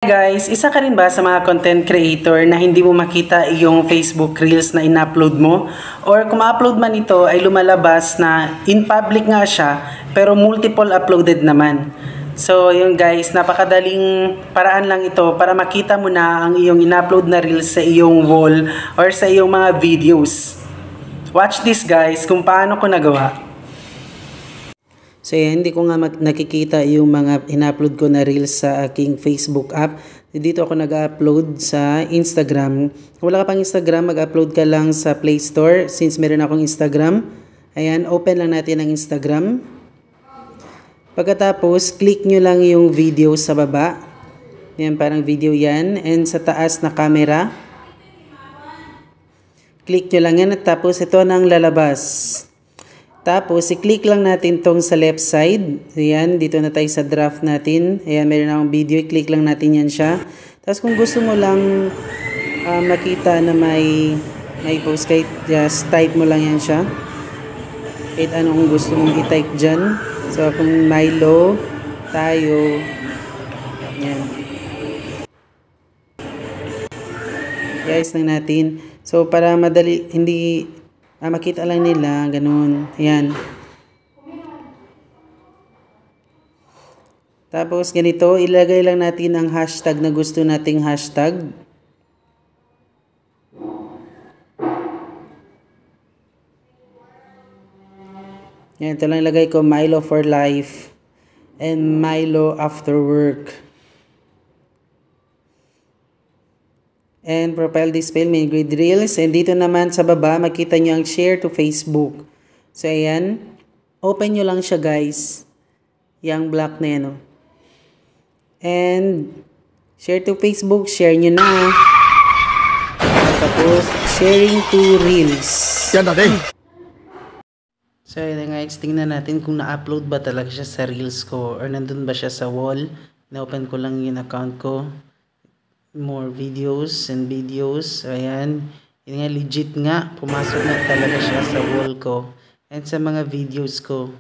Guys, isa ka rin ba sa mga content creator na hindi mo makita yung Facebook Reels na in-upload mo? Or kung ma-upload man ito ay lumalabas na in public nga siya pero multiple uploaded naman. So yun guys, napakadaling paraan lang ito para makita mo na ang iyong in-upload na Reels sa iyong wall or sa iyong mga videos. Watch this guys kung paano ko nagawa. So yan, hindi ko nga nakikita yung mga in-upload ko na reels sa aking Facebook app. Dito ako nag-upload sa Instagram. Kung wala ka pang Instagram, mag-upload ka lang sa Play Store since meron akong Instagram. Ayan, open lang natin ang Instagram. Pagkatapos, click nyo lang yung video sa baba. Yan, parang video yan. And sa taas na camera. Click nyo lang yan at tapos ito nang lalabas. Tapos, i-click lang natin tong sa left side. Ayan, dito na tayo sa draft natin. Ayan, meron akong video. I-click lang natin yan siya. Tapos, kung gusto mo lang makita na may post, kahit just type mo lang yan siya. Kahit anong gusto mong i-type dyan. So, kung Milo, tayo. Ayan. Guys lang natin. So, para madali, hindi makita lang nila, ganun. Ayan. Tapos, ganito, ilagay lang natin ang hashtag na gusto nating hashtag. Ayan, ito lang ilagay ko, Milo for life and Milo after work. And profile display, may grid reels. And dito naman sa baba, makita nyo ang share to Facebook. So, ayan. Open nyo lang siya, guys. Yang black na yan, oh. And, share to Facebook, share nyo na. Tapos, sharing to reels. Yan natin. So, ayan guys, tingnan natin kung na-upload ba talaga siya sa reels ko or nandun ba siya sa wall. Na-open ko lang yung account ko. More videos and videos. Ayan. Yun nga, legit nga. Pumasok na talaga siya sa wall ko. And sa mga videos ko.